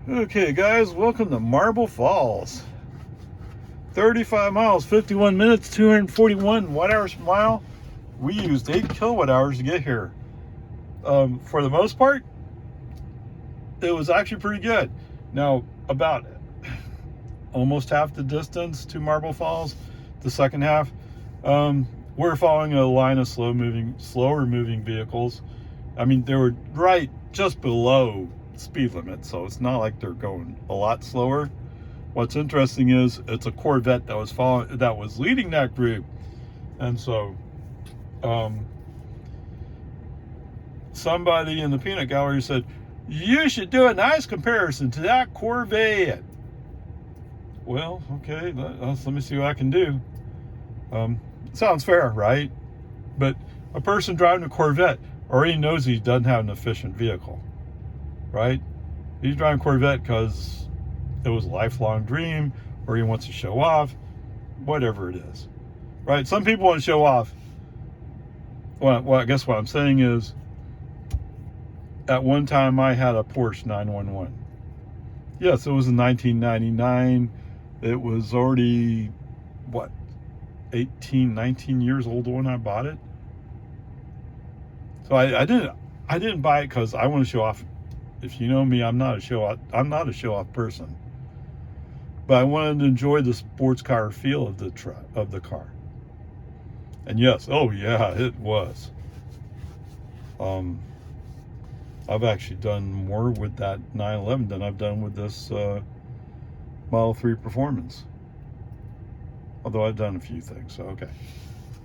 Okay guys, welcome to Marble Falls. 35 miles, 51 minutes, 241 watt hours per mile. We used 8 kilowatt hours to get here. For the most part, it was actually pretty good. Now, about almost half the distance to Marble Falls, the second half, we're following a line of slower moving vehicles. I mean, they were right just below speed limit, so it's not like they're going a lot slower. What's interesting is it's a Corvette that was leading that group, and so somebody in the peanut gallery said, you should do a nice comparison to that Corvette. Well, okay, let me see what I can do. Sounds fair, right? But a person driving a Corvette already knows he doesn't have an efficient vehicle, right? He's driving a Corvette because it was a lifelong dream, or he wants to show off, whatever it is, right? Some people want to show off. Well, I guess what I'm saying is, at one time I had a Porsche 911. Yes, it was in 1999. It was already, 19 years old when I bought it. So I didn't buy it because I want to show off. If you know me, I'm not a show off person. But I wanted to enjoy the sports car feel of the car. And yes, oh yeah, it was. I've actually done more with that 911 than I've done with this Model 3 Performance. Although I've done a few things, so okay.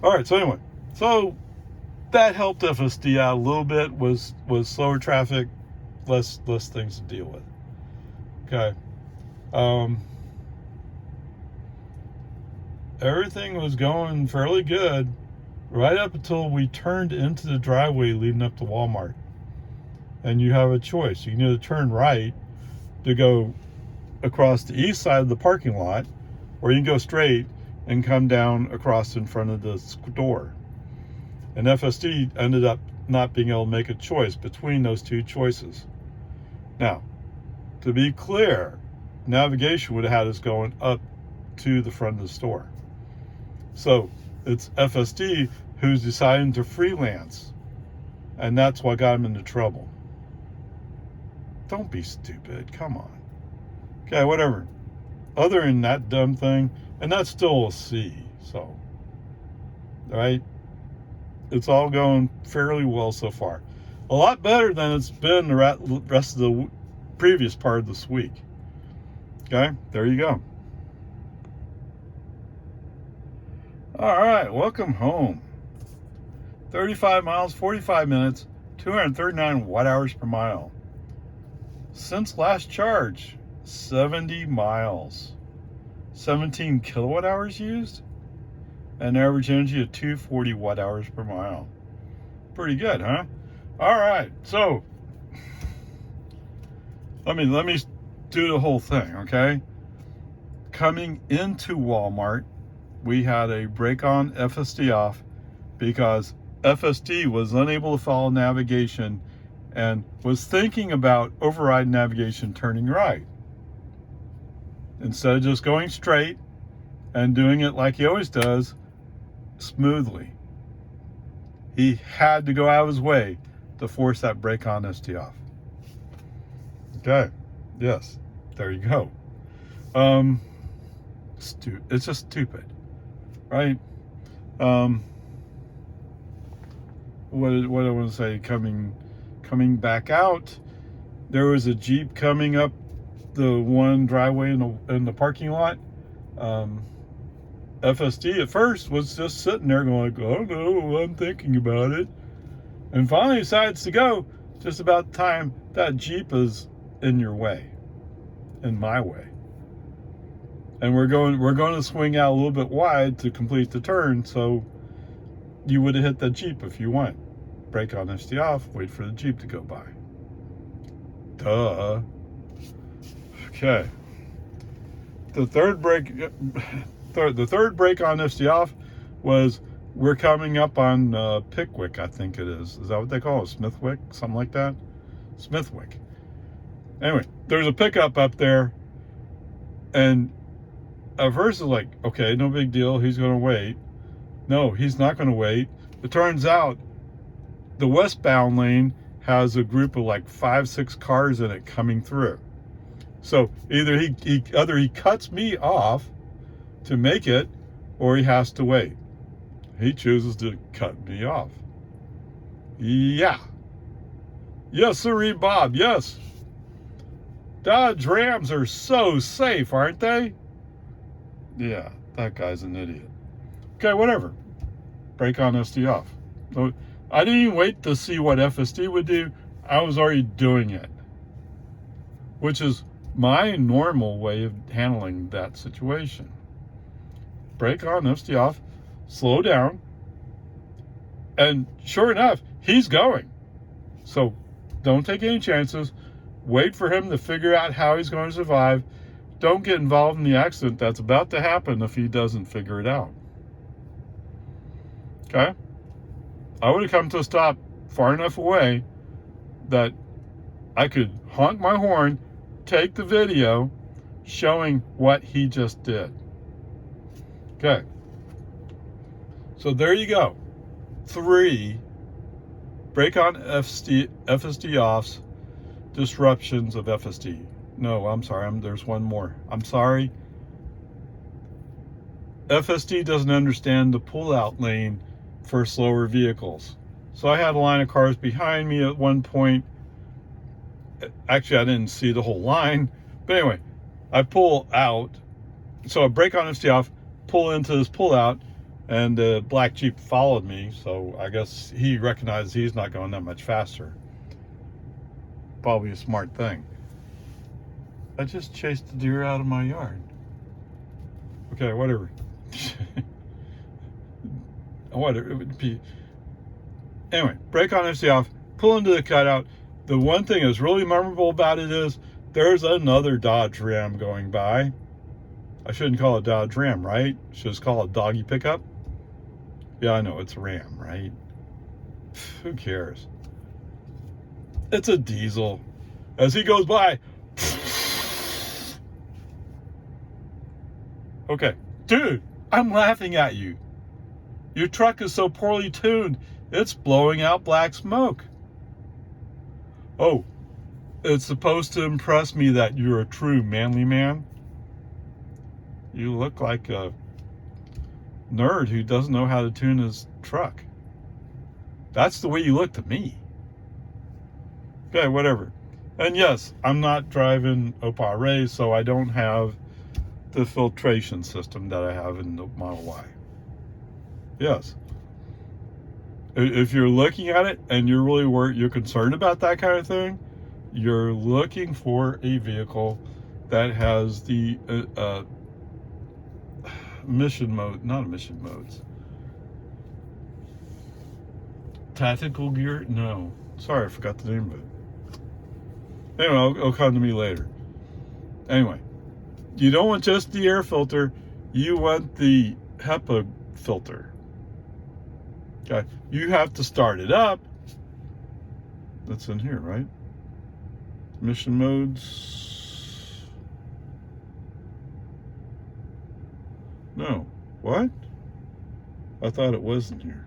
All right, so anyway, so that helped FSD out a little bit. Was slower traffic, less things to deal with. Okay. Everything was going fairly good right up until we turned into the driveway leading up to Walmart. And you have a choice. You can either turn right to go across the east side of the parking lot, or you can go straight and come down across in front of the store. And FSD ended up not being able to make a choice between those two choices. Now, to be clear, navigation would have had us going up to the front of the store. So it's FSD who's deciding to freelance, and that's what got him into trouble. Don't be stupid, come on. Okay, whatever. Other than that dumb thing, and that's still a C, so, right? It's all going fairly well so far. A lot better than it's been the rest of the previous part of this week. Okay, there you go. All right, welcome home. 35 miles, 45 minutes, 239 watt hours per mile. Since last charge, 70 miles. 17 kilowatt hours used, and average energy of 240 watt hours per mile. Pretty good, huh? All right, so let me do the whole thing, okay? Coming into Walmart, we had a brake on, FSD off, because FSD was unable to follow navigation and was thinking about override navigation turning right. Instead of just going straight and doing it like he always does, smoothly. He had to go out of his way to force that brake on ST off. Okay, yes, there you go. It's just stupid, right? What I want to say, coming back out, there was a Jeep coming up the one driveway in the parking lot. FSD at first was just sitting there going, oh no, I'm thinking about it, and finally decides to go just about the time that Jeep is in your way, in my way, and we're going to swing out a little bit wide to complete the turn, so you would have hit the Jeep if you went. Brake on ST off, wait for the Jeep to go by. Duh. Okay. The third brake on ST off was, we're coming up on Pickwick, I think it is. Is that what they call it? Smithwick? Something like that? Smithwick. Anyway, there's a pickup up there, and at first it's like, okay, no big deal. He's going to wait. No, he's not going to wait. It turns out the westbound lane has a group of like 5-6 cars in it coming through. So either he cuts me off to make it, or he has to wait. He chooses to cut me off. Yeah. Yes, sirree, Bob. Yes. Dodge Rams are so safe, aren't they? Yeah, that guy's an idiot. Okay, whatever. Brake on FSD off. So I didn't even wait to see what FSD would do. I was already doing it, which is my normal way of handling that situation. Brake on, FSD off, slow down, and sure enough, he's going. So don't take any chances. Wait for him to figure out how he's going to survive. Don't get involved in the accident that's about to happen if he doesn't figure it out. Okay? I would have come to a stop far enough away that I could honk my horn, take the video showing what he just did. Okay. So there you go. 3 brake on FSD offs, disruptions of FSD. No, I'm sorry. There's one more. I'm sorry. FSD doesn't understand the pull-out lane for slower vehicles. So I had a line of cars behind me at one point. Actually, I didn't see the whole line. But anyway, I pull out. So I brake on FSD off, pull into this pull-out, and the black Jeep followed me. So I guess he recognized he's not going that much faster. Probably a smart thing. I just chased the deer out of my yard. Okay, whatever. Whatever. It would be. Anyway, brake on FSD off, pull into the cutout. The one thing that's really memorable about it is there's another Dodge Ram going by. I shouldn't call it Dodge Ram, right? Should just call it doggy pickup. Yeah, I know, it's a Ram, right? Who cares? It's a diesel. As he goes by. Okay, dude, I'm laughing at you. Your truck is so poorly tuned, it's blowing out black smoke. Oh, it's supposed to impress me that you're a true manly man? You look like a nerd who doesn't know how to tune his truck. That's the way you look to me. Okay, whatever. And yes, I'm not driving Opel Ray, so I don't have the filtration system that I have in the Model Y. Yes. If you're looking at it and you're really worried, you're concerned about that kind of thing, you're looking for a vehicle that has the mission mode, not emission modes. Tactical gear? No. Sorry, I forgot the name of it. Anyway, it'll come to me later. Anyway, you don't want just the air filter, you want the HEPA filter. Okay, you have to start it up. That's in here, right? Mission modes. No. What? I thought it was in here.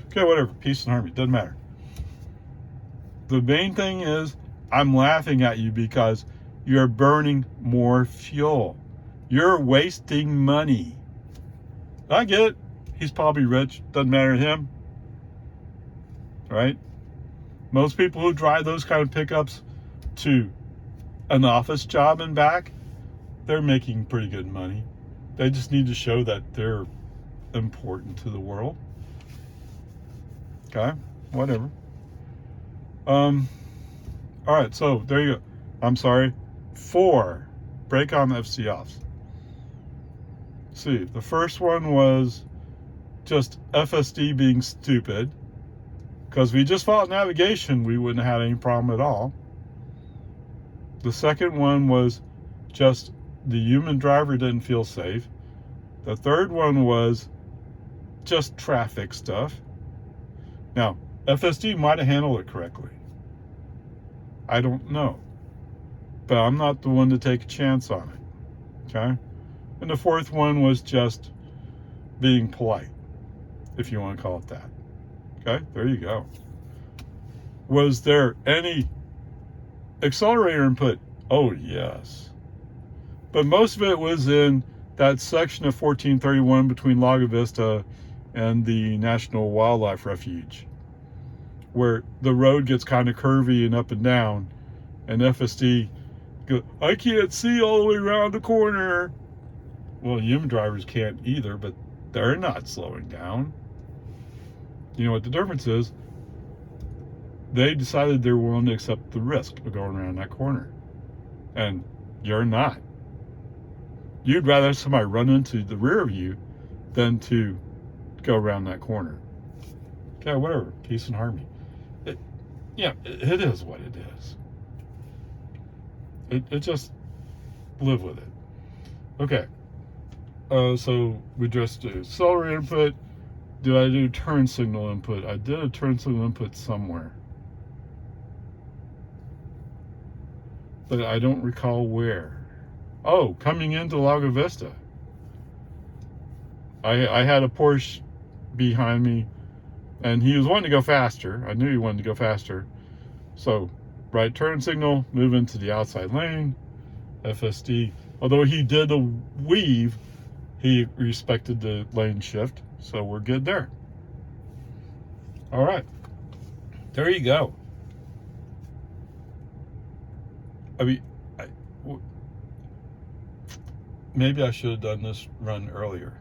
Okay, whatever. Peace and harmony. Doesn't matter. The main thing is, I'm laughing at you because you're burning more fuel. You're wasting money. I get it. He's probably rich. Doesn't matter to him. Right? Most people who drive those kind of pickups to an office job and back, they're making pretty good money. They just need to show that they're important to the world. Okay? Whatever. All right, so there you go. I'm sorry. 4 brake on FSD offs. See, the first one was just FSD being stupid. Because if we just followed navigation, we wouldn't have had any problem at all. The second one was just the human driver didn't feel safe. The third one was just traffic stuff. Now, FSD might have handled it correctly. I don't know. But I'm not the one to take a chance on it. Okay? And the fourth one was just being polite, if you want to call it that. Okay? There you go. Was there any accelerator input? Oh, yes. But most of it was in that section of 1431 between Lago Vista and the National Wildlife Refuge, where the road gets kind of curvy and up and down, and FSD goes, I can't see all the way around the corner. Well, human drivers can't either, but they're not slowing down. You know what the difference is? They decided they were willing to accept the risk of going around that corner. And you're not. You'd rather have somebody run into the rear of you than to go around that corner. Okay, whatever. Peace and harmony. It is what it is. It just live with it. Okay. So we just do accelerator input. Did I do turn signal input? I did a turn signal input somewhere, but I don't recall where. Oh, coming into Lago Vista. I had a Porsche behind me, and he was wanting to go faster. I knew he wanted to go faster. So, right turn signal, move into the outside lane. FSD, although he did a weave, he respected the lane shift. So we're good there. All right. There you go. I mean, maybe I should have done this run earlier.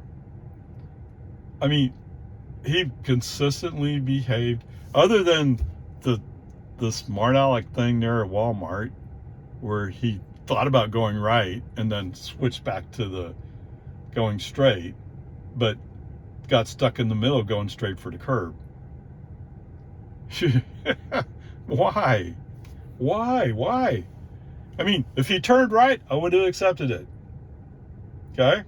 I mean, he consistently behaved, other than the smart aleck thing there at Walmart, where he thought about going right and then switched back to the going straight, but got stuck in the middle going straight for the curb. Why? I mean, if he turned right, I would have accepted it. Okay?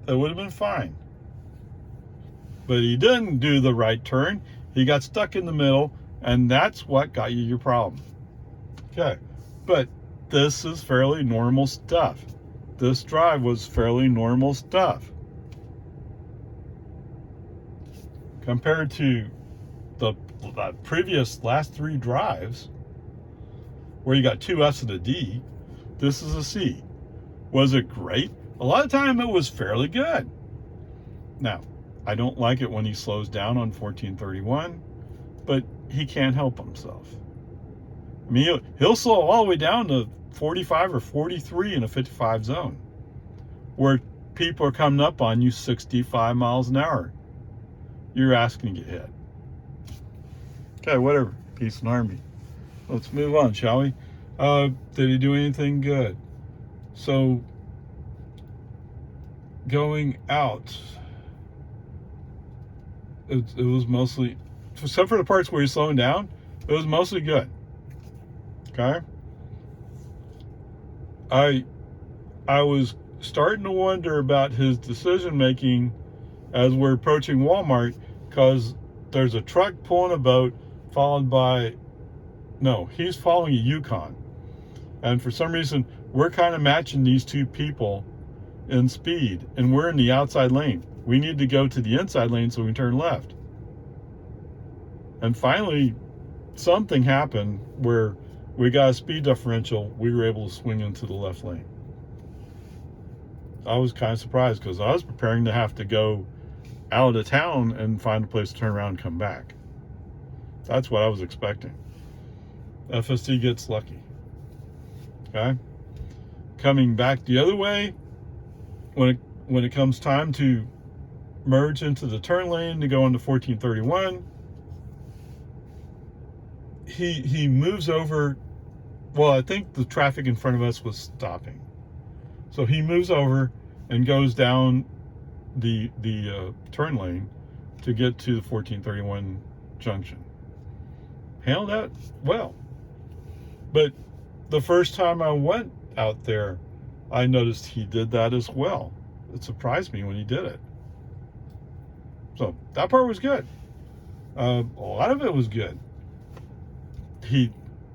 That would have been fine. But he didn't do the right turn. He got stuck in the middle, and that's what got you your problem. Okay. But this is fairly normal stuff. This drive was fairly normal stuff. Compared to the previous last three drives, where you got two F's and a D, this is a C. Was it great? A lot of time it was fairly good. Now, I don't like it when he slows down on 1431, but he can't help himself. I mean, he'll slow all the way down to 45 or 43 in a 55 zone, where people are coming up on you 65 miles an hour. You're asking to get hit. Okay, whatever. Peace and harmony. Let's move on, shall we? Did he do anything good? So, going out, it was mostly, except for the parts where he's slowing down, it was mostly good. Okay? I was starting to wonder about his decision making as we're approaching Walmart, because there's a truck pulling a boat followed by, no, he's following a Yukon. And for some reason, we're kind of matching these two people in speed, and we're in the outside lane. We need to go to the inside lane so we can turn left. And finally, something happened where we got a speed differential. We were able to swing into the left lane. I was kind of surprised, because I was preparing to have to go out of town and find a place to turn around and come back. That's what I was expecting. FSD gets lucky. Okay? Coming back the other way, when it comes time to merge into the turn lane to go into 1431, he moves over. Well, I think the traffic in front of us was stopping, so he moves over and goes down the turn lane to get to the 1431 junction. Handled that well. But the first time I went out there, I noticed he did that as well. It surprised me when he did it. So that part was good. A lot of it was good.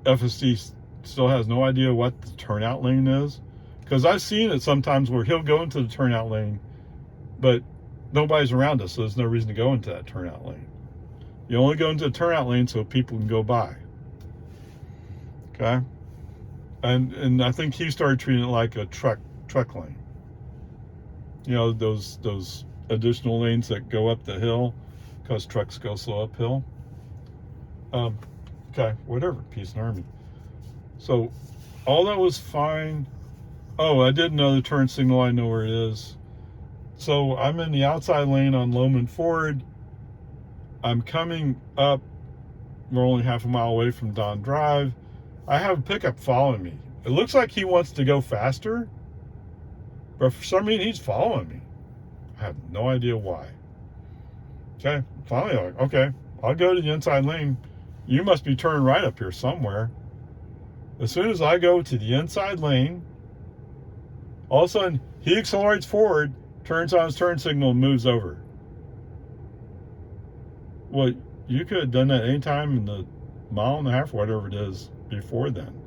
FSD still has no idea what the turnout lane is. Because I've seen it sometimes where he'll go into the turnout lane, but nobody's around us, so there's no reason to go into that turnout lane. You only go into the turnout lane so people can go by. Okay? And I think he started treating it like a truck lane. You know, those additional lanes that go up the hill because trucks go slow uphill. Okay, whatever, peace and harmony. So all that was fine. Oh, I did know the turn signal. I know where it is. So I'm in the outside lane on Loman Ford. I'm coming up. We're only half a mile away from Don Drive. I have a pickup following me. It looks like he wants to go faster, but for some reason he's following me. I have no idea why. Okay, finally, like, okay, I'll go to the inside lane. You must be turning right up here somewhere. As soon as I go to the inside lane, all of a sudden he accelerates forward, turns on his turn signal, and moves over. Well, you could have done that anytime in the mile and a half, whatever it is, before then.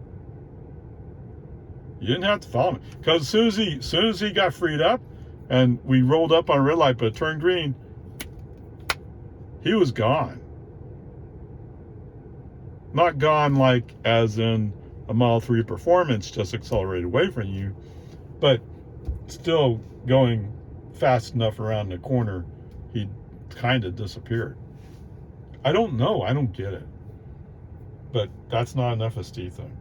You didn't have to follow me. Because as soon as he got freed up and we rolled up on a red light but it turned green, he was gone. Not gone like as in a Model 3 Performance just accelerated away from you, but still going fast enough around the corner, he kind of disappeared. I don't know. I don't get it. But that's not an FSD thing.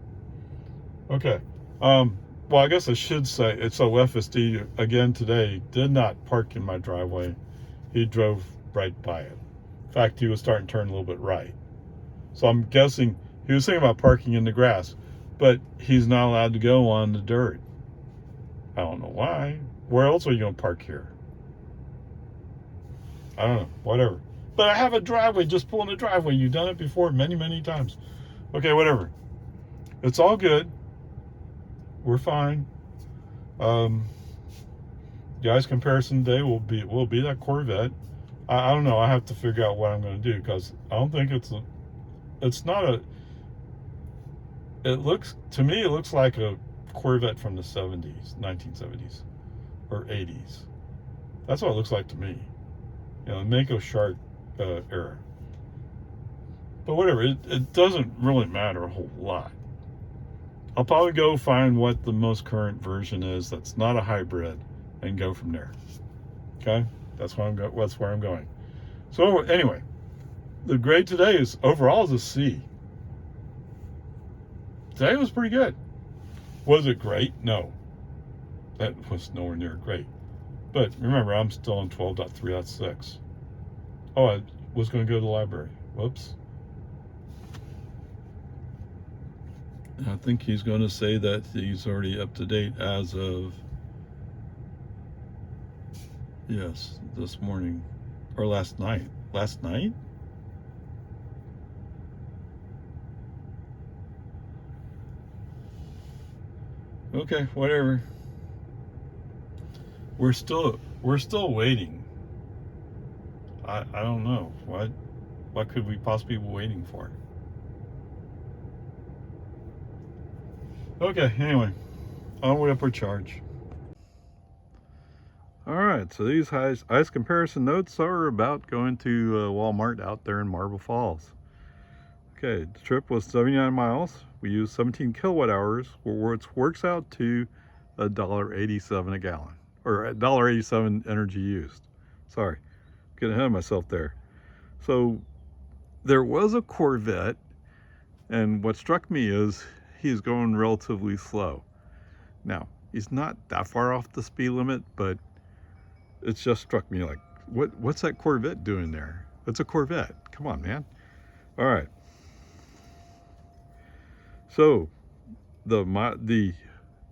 Okay. Well, I guess I should say, so FSD, again today, did not park in my driveway. He drove right by it. In fact, he was starting to turn a little bit right. So I'm guessing he was thinking about parking in the grass, but he's not allowed to go on the dirt. I don't know why. Where else are you going to park here? I don't know. Whatever. But I have a driveway. Just pull in the driveway. You've done it before many, many times. Okay, whatever. It's all good. We're fine. Guys, comparison day will be that Corvette. I don't know. I have to figure out what I'm going to do because I don't think it looks like a Corvette from the 70s, 1970s or 80s. That's what it looks like to me. You know, the Mako Shark era. But whatever, it doesn't really matter a whole lot. I'll probably go find what the most current version is that's not a hybrid and go from there. Okay? That's where I'm going. So anyway, the grade today is overall is a C. Today was pretty good. Was it great? No. That was nowhere near great. But remember, I'm still on 12.3.6. Oh, I was going to go to the library. Whoops. I think he's going to say that he's already up to date as of, yes, this morning or last night. Last night? Okay, whatever. We're still waiting. I don't know. What could we possibly be waiting for? Okay, anyway, onward upward charge. Alright, so these ice comparison notes are about going to Walmart out there in Marble Falls. Okay, the trip was 79 miles. We used 17 kilowatt hours, which works out to $1.87 a gallon, or $1.87 energy used. Sorry, getting ahead of myself there. So there was a Corvette, and what struck me is he's going relatively slow. Now, he's not that far off the speed limit, but it just struck me like, what's that Corvette doing there? It's a Corvette. Come on, man. All right. So the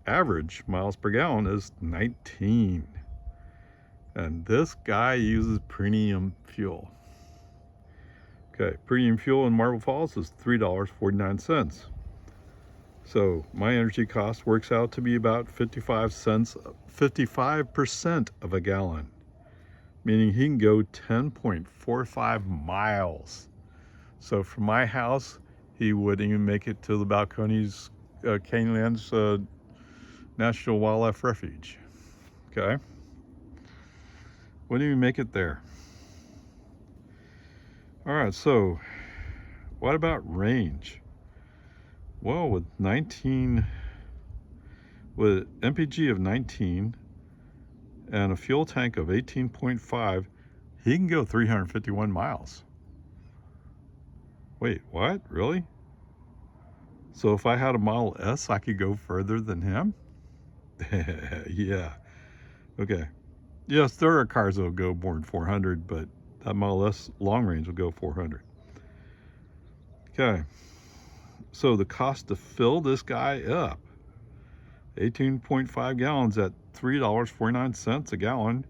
average miles per gallon is 19. And this guy uses premium fuel. Okay, premium fuel in Marble Falls is $3.49. So my energy cost works out to be about 55% of a gallon, meaning he can go 10.45 miles. So from my house, he wouldn't even make it to the Balcones Canyonlands National Wildlife Refuge. Okay, wouldn't even make it there. All right, so what about range? Well, with MPG of 19 and a fuel tank of 18.5, he can go 351 miles. Wait, what? Really? So if I had a Model S, I could go further than him? Yeah. Okay. Yes, there are cars that will go more than 400, but that Model S long range will go 400. Okay. So the cost to fill this guy up, 18.5 gallons at $3.49 a gallon,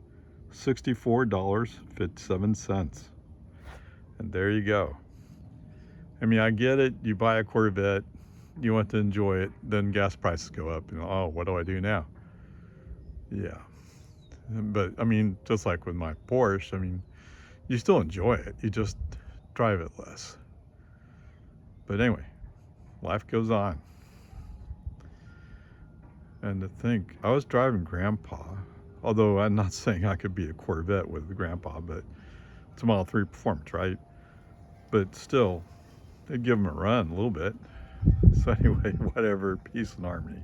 $64.57. And there you go. I mean, I get it. You buy a Corvette, you want to enjoy it, then gas prices go up. You know, oh, what do I do now? Yeah. But I mean, just like with my Porsche, I mean, you still enjoy it. You just drive it less. But anyway, life goes on. And to think, I was driving Grandpa, although I'm not saying I could be a Corvette with the Grandpa, but it's a Model 3 Performance, right? But still, they'd give him a run a little bit. So anyway, whatever, peace and harmony.